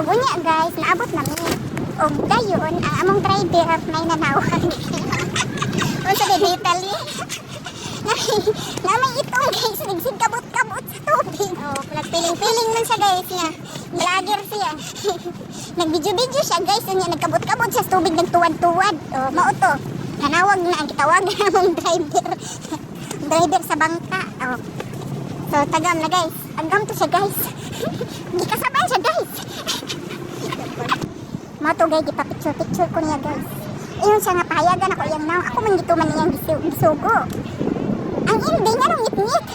O gunya guys, naabot namin. O dayon, ang among driver may nanawag. O sa detail Namay itong guys, nagsid kabot-kabot sa tubig. O, nagpiling-piling lang siya guys niya. Vlogger siya. Nag-video-video siya guys, niya nagkabot-kabot sa tubig, nagtuwad-tuwad. O, mauto. Nanawag na ang kitawag na among driver. Driver sa bangka. O. So, tagam na guys. Agam to siya guys. Hindi kasabay siya guys. Mato guys, ipapicture-picture ko niya guys. Iyon siya nga pahayagan ako yung now. Ako man dito man niyang gisugo. Ang hindi nga nung ngit-ngit.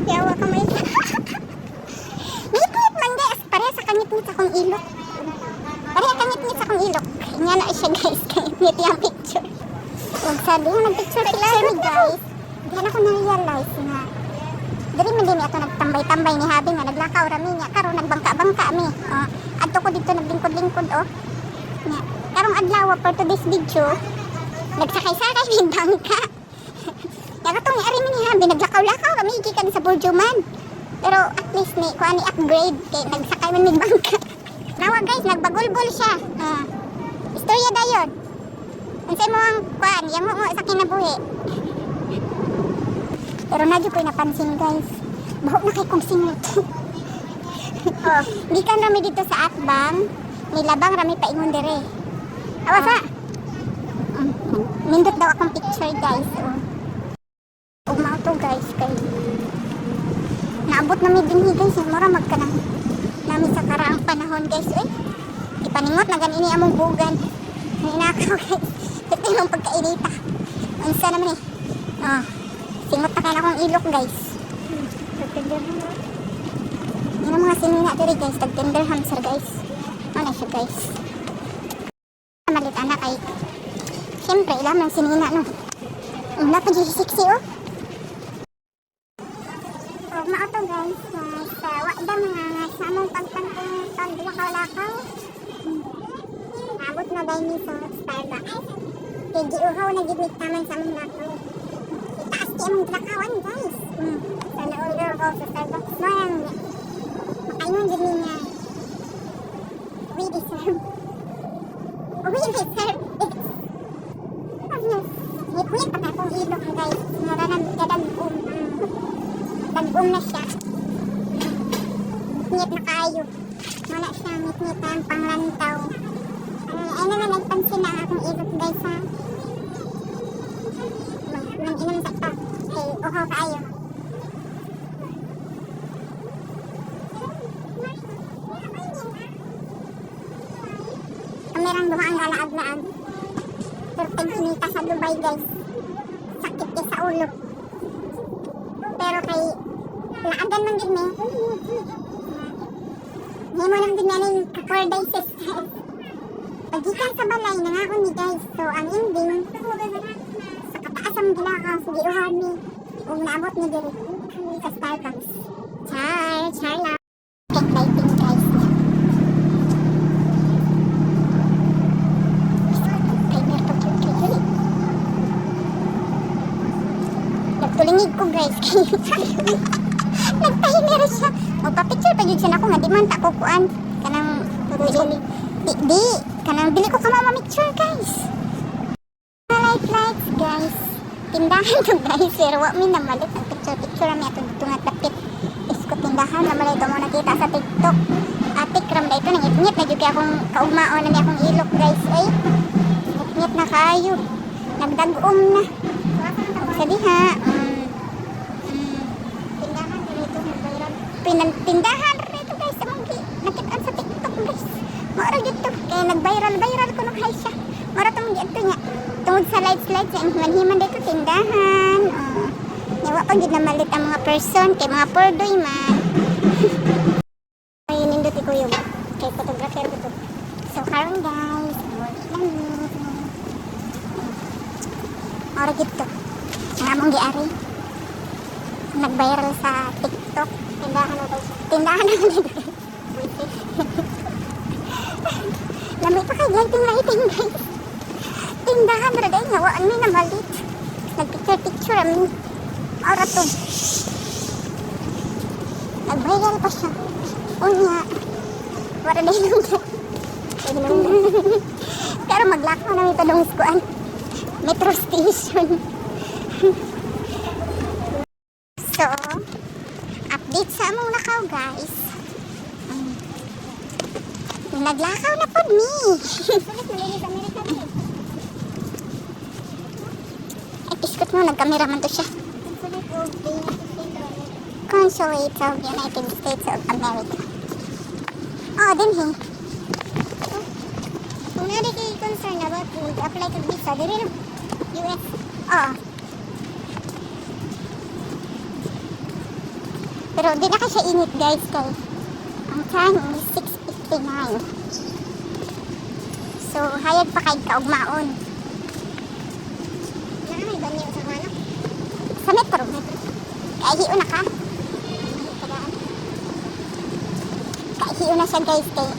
Yawa ka may. Ngit-ngit man guys. Pareha sa kangit-ngit sa kong ilok. Pareha kangit-ngit sa kong ilok. Nga na siya guys. Kangit yung picture. Huwag sabi nga nag-picture sila ni guys. Diyan ako na-realize nga. Dari man din ito nagtambay-tambay ni Habi nga naglakaw rami niya. Karon nagbangka-bangka mi. Adto ko dito naglingkod-lingkod oh. Nga. Karong adlaw for today's video. Nagsakay-sakay ni bangka. Yakatong ni Arimi ni Habi naglakaw-lakaw rami gikan sa Burjuman. Pero at least ni kuha ni upgrade kay nagsakay man mig bangka. Nawa guys, nagbagulbol siya. Istorya dayon. Unsay mo ang kuan, yang mo sa kinabuhi. Pero nadyo ko'y napansin guys. Bahok na kay kong singot. Di ka rami dito sa Atbang. Nilabang rami paingon dire. Awasa. Nindot daw akong picture guys. Ugmao to guys kay naabot na may dinhi guys. Mura magkanang nami sa karaang panahon guys. Ipaningot na ganini among bugan. Ninakaw guys. Ito yung pagkainita. Unsa naman singot na kayo akong ilok guys. Yan ang mga sinina diri guys. Tag-tender hamster guys. Ano siya guys. Malit anak ay siyempre ilam ng sinina no. Wala pa dyan sexy oh. Maato guys. Sa wakda mga sa among pagpantong pag-lakaw-lakaw. Abot na dahil sa Starbucks. Kaya giuhaw na gibig taman sa among lakaw. Itaas di among lakawan guys. So na-order ko sa Starbucks. Mayang makaingon din niya. We deserve. Ngit-ngit pa ka kong ilok guys. Naranan kadagum. Dagum na siya. Ngit na kayo. Wala siya ngit-ngit ang panglantaw. Ay naman nagpansin na akong ilok guys ha. Nang inam sa pa. Okay, uhaw kayo. Kamerang dumaang galaag-laag. Pero pag-inita sa Dubai guys. Sakit ka sa ulo. Pero kay laagan man din eh. Hindi mo lang din nanin kakorday sister. Pagikan sa balay, nangako ni guys. So, ang ending, sa kataas ang gilakaw, sige uhan ni. Kung naabot ni diri sa Starbucks. Char lang. Cake lighting guys. Nagtulingig ko guys. Nagpahinira siya. Magpa-picture pa yun siya na ko nga. Di man takukuan. Kanang Di. Kanang dili ko ka mamamicture guys. Lights guys. Tindahan to guys. Pero wak mi namalit ang picture rami ato dito nga tapit. Isko tindahan namalay ito mo nakita sa TikTok. Atik ram da ito. Nangit-ngit na dyan akong kaugmaon na akong ilok guys. Ay. Ngit na kayo. Nagdagom na. Sa diha. Tindahan dito. Tindahan dito guys. Nakitaan sa TikTok guys. Maura dito. Kaya nag-viral ko nung hay siya. Maura itong dito niya. Tungod sa lights yung himan-himan dito tindahan. Yawa pag yun namalit ang mga person. Kaya mga pordoy man. Ayun nindot ko yung kay photographer ko to. So karon guys. Maura dito. Ang among giari. Nag-viral sa TikTok. Tindahan na guys. Tindahan na dito. Lamay pa kay lighting guys. Tindahan na dahil ngawaan may namalit. Nagpicture amin. Aura to. Nag-viral pa siya. Unya. Wala na hinungdan. Pero maglakaw na may padong skuan. Metro station. So, update sa among lakaw guys. Naglakaw na pod mi. Ay, iskot mo, nagkamera man to siya. Consulate of United States of America. Oh, din he. Kung nari kayo concern about food, apply to visa, diri no? US. Oh. Pero di na ka siya init guys kay ang time is 6:59. So, hayag pa kay kaugmaon. Yan may banyo sa ano? Sa metro. Kaihiyo na ka. Kaihiyo na siya guys kay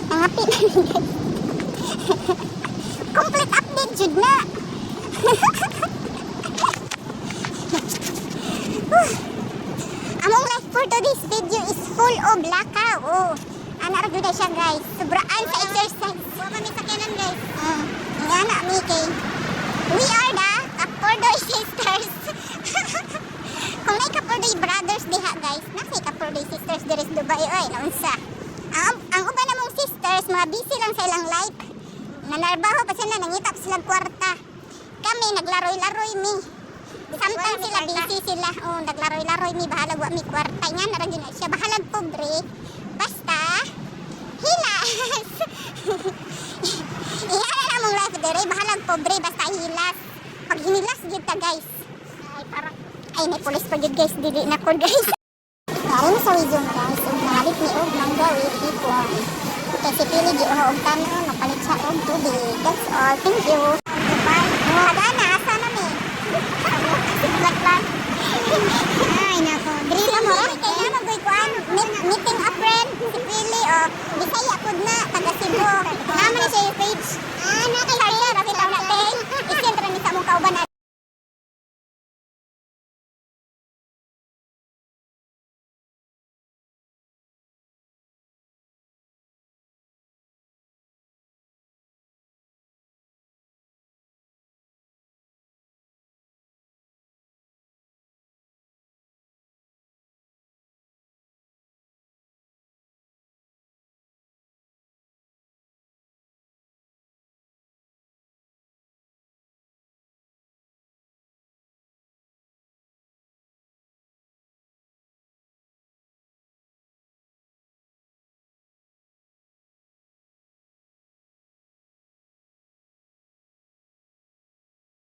nangapit na rin guys. Complete update jud na. Among life for today's video is full of lakaw. Oh, ana ra gyud siya guys. Sobraan sa exercise. Wa kami sakyanan guys. Nga na mi kay we are the Kapordoy sisters. Kung may Kapordoy brothers diha guys, nasi Kapordoy sisters diri sa Dubai oy, naunsa. Ang uban namong sisters, mga busy lang sa ilang life. Nanarbaho pa sila, nangitap sila kwarta. Kami naglaroy-laroy mi. Sometimes sila busy sila. Oh, naglaroy-laroy mi bahalag wa mi kwarta. Nga na gyud siya bahalag pobre. Basta hilas. Iyan na mong life dere bahalag pobre basta hilas. Pag hinilas gyud ta guys. Ay parang ay may pulis pa gyud guys, dili na ko guys. Kaya na sa video guys, ug nalit ni og mangga with ipon. Okay, si Pili di og tanon, napalit siya og tubig. That's all. Thank you. Bye. Hadana, asa na mi? Vlog. Ay nako. Dili na mo kay na magoy kuan. Meeting a friend si Pili o Bisaya pud na taga Cebu.